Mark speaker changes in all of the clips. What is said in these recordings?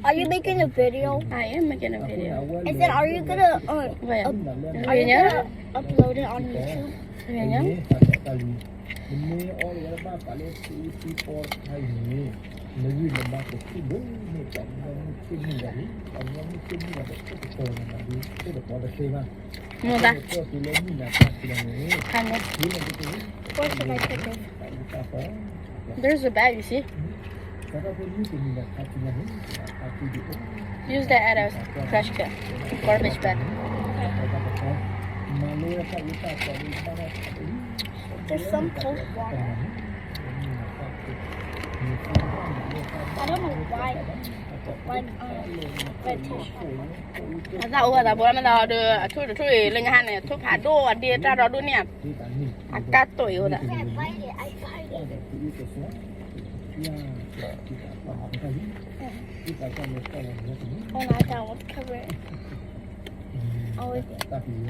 Speaker 1: Are you making a video?
Speaker 2: I am making a video.
Speaker 1: And then are you gonna upload it on YouTube?
Speaker 2: No, that.
Speaker 1: Where should I put this?
Speaker 2: There's a bag, you see? Use that as a trash can, garbage bag.
Speaker 1: There's some cold water. I don't know why. Red tissue.
Speaker 2: Sao ở đó bố mình đó đưa thôi lên hàng này thôi phá đồ đi ra đó luôn nè. Cắt tuổi rồi đó.
Speaker 1: I bite it. Oh, no, I don't want to cover it. I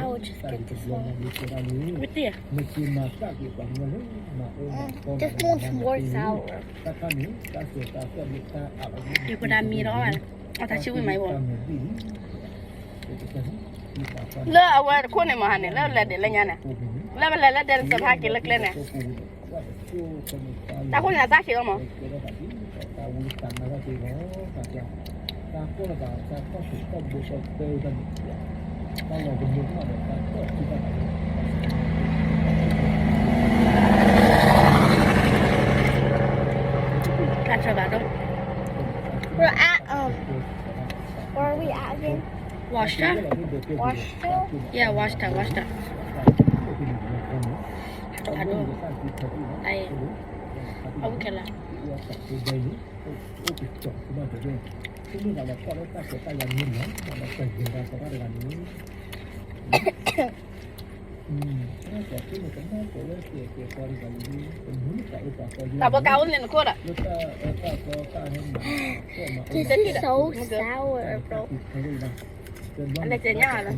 Speaker 1: would just get this one.
Speaker 2: With you.
Speaker 1: Just want some more sour.
Speaker 2: Điều của đam mì đó là ta chịu mày bộ. Lỡ ở khuôn này mà hành này lỡ là để lên nhà này. Lỡ để sập hai cái lực lên này. Ta khuôn là giá trị không mà? Cắt cho bà đâu?
Speaker 1: We're at where are we at again?
Speaker 2: Washta?
Speaker 1: Washta?
Speaker 2: Yeah, Washta. Aduh. Đây. Ông kia là. Tao báo cáo lên cô ạ.
Speaker 1: This is so sour, bro.
Speaker 2: Anh đây chơi nhau rồi.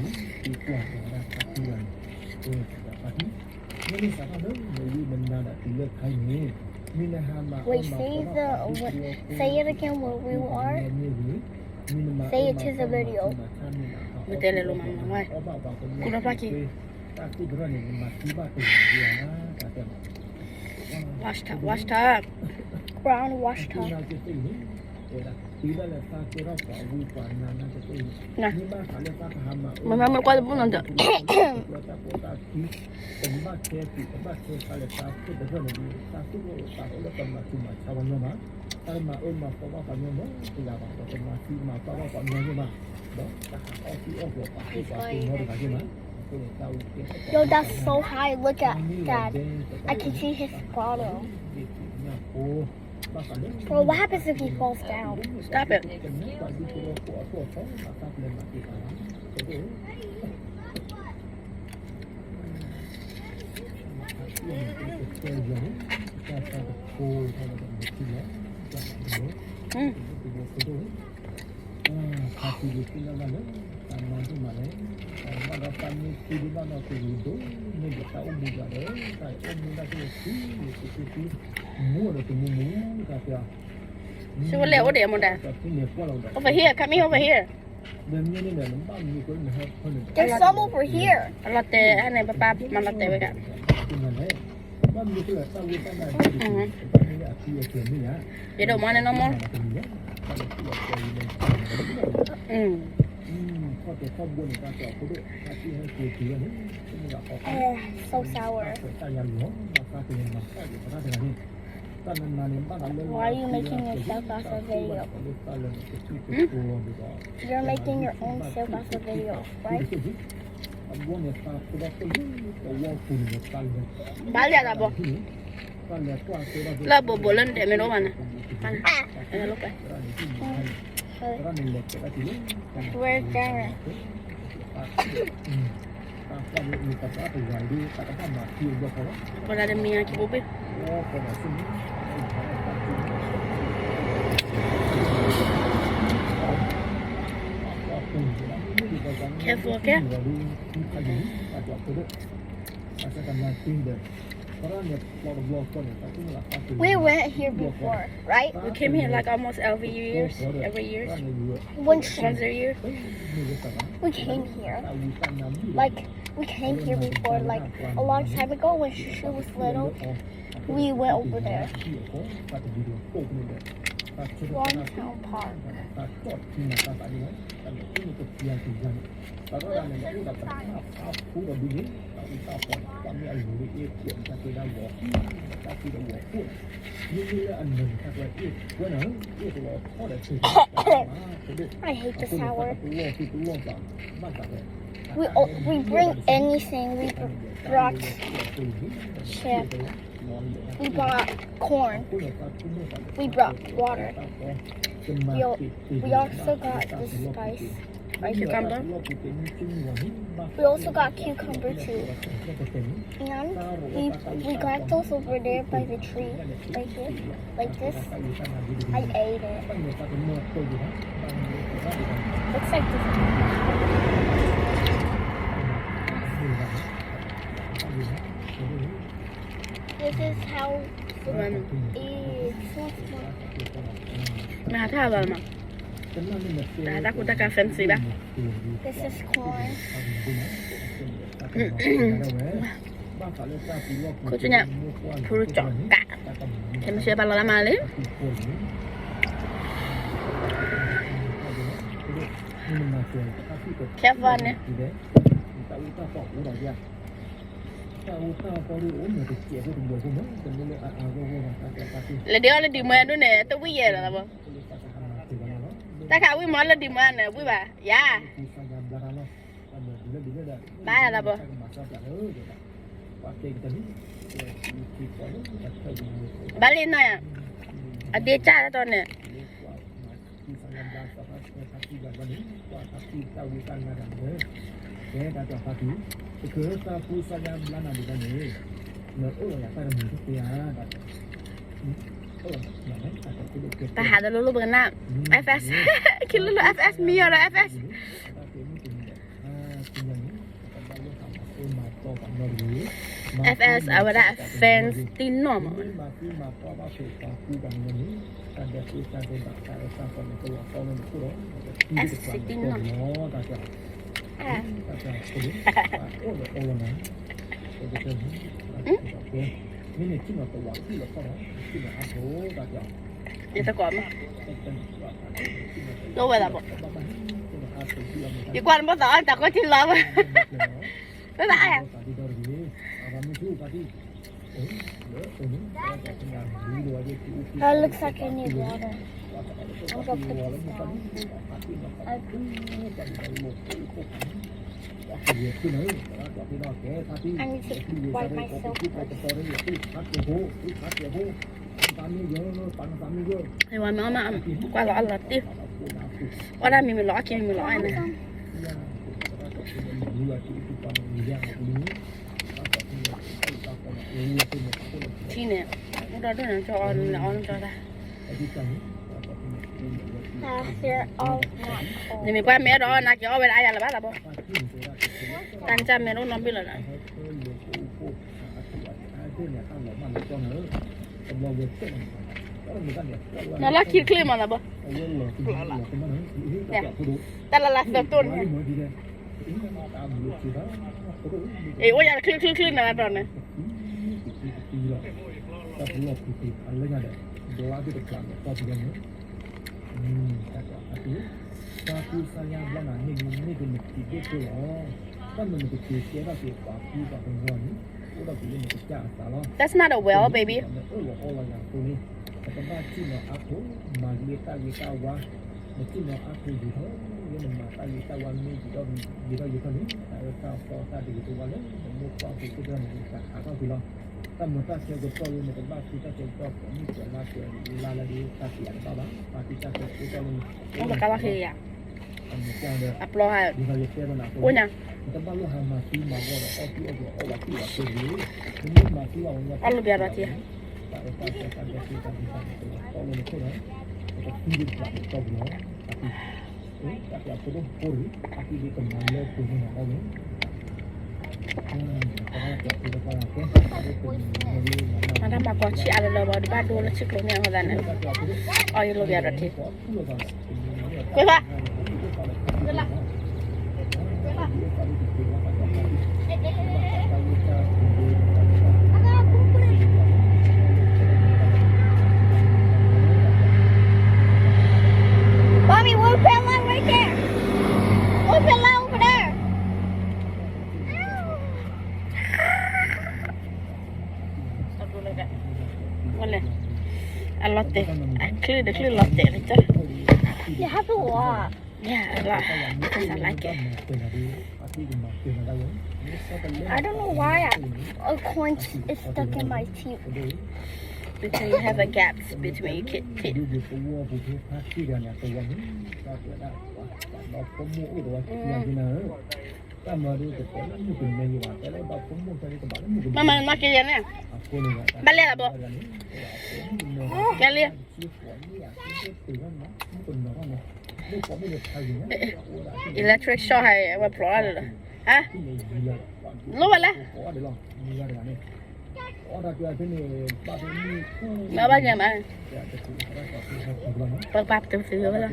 Speaker 1: Wait, say it again where we are. Say it to the video.
Speaker 2: Mình tên là Lô Măng ngoài. Cô đã phát gì? Washta.
Speaker 1: Brown Washta.
Speaker 2: Nè. Mình qua bốn lần rồi.
Speaker 1: Yo, that's so high. Look at that. I can see his grotto. Bro, what happens if he falls down?
Speaker 2: Stop it. So what leo để một đàn. Over here, come over here.
Speaker 1: There's some over here.
Speaker 2: Latte, anh này papa mà latte với cả. You don't want it no more?
Speaker 1: So sour. Why are you making yourself off a video? You're making your own self off a video, right?
Speaker 2: Bán ra bộ. Là bộ lên để mình nấu mà nè. Anh lúc này.
Speaker 1: Where's Darren?
Speaker 2: Còn là mình aquí bố biết. Careful, okay?
Speaker 1: We went here before, right?
Speaker 2: We came here like almost every year.
Speaker 1: Once
Speaker 2: Once a year.
Speaker 1: we came here, like we came here before, like a long time ago when Shushu was little. We went over there. Longtown Park. I hate the sour. We bring anything. We brought chip. We brought corn. We brought water. We also got the spice.
Speaker 2: Cucumber.
Speaker 1: We also got cucumber too. And we got those over there by the tree, right here, like this. I ate it. Looks like this is how it is.
Speaker 2: Nah, tha rồi mà. Ta cũng ta cà fancy ba.
Speaker 1: This is corn.
Speaker 2: Khususnya perlu coklat. Kamu siapa lama lagi? Kevin ya. Là điều là điểm mà nè, tôi bây giờ là bao. Ta khảo quý món là điểm mà nè, quý bà. Dạ. Ba là bao. Ba lên này à? À đi cha ra con nè. Ta hạt được lulu bên nào? FS, khi lulu FS mía rồi FS. FS ở đây fans tin nó mà. FS tin nó. À. Vậy ta còn đâu vậy là bộ đi qua nó tỏ ta có tin lắm nó lại à
Speaker 1: That looks like I need water. I'm gonna put this down. I need to wipe myself.
Speaker 2: Thì mà qua lọ là tiếp qua đây mình lọ kia mình lọ này chi nè nó đó là cho nó cho ta thì mình qua mẹ đó là cho về đây là bác là bao tan cha mẹ nó biết là nó là kia kia mà là bao nè ta là được tuần ấy ôi giờ kia là rồi này That's not a well, baby. Không được cao khi à? Upload hay? Ủa nhá? Ăn biar roti. Ada makot si ada lo bawa di badu lo cik lo ni yang hodan. Oh ya lo biar roti. Kuat. Kuat.
Speaker 1: Mommy, one line right there. One line over there.
Speaker 2: Boleh. Latte. Clear latte aja.
Speaker 1: You have a lot.
Speaker 2: Yeah, a lot. Because I like it.
Speaker 1: I don't know why a coin is stuck in my teeth.
Speaker 2: Because you have a gap between your teeth. Mama nak kerja ni? Balik lah, bo. Kali. Electric shock hai, apa problem lah? Ah? Lu balik? Mà bao nhiêu mà? Bác từ từ rồi.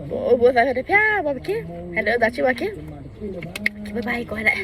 Speaker 2: Bố phải đi phía bao kia. Hay đỡ đặt chứ bao kia. Bye bye coi lại.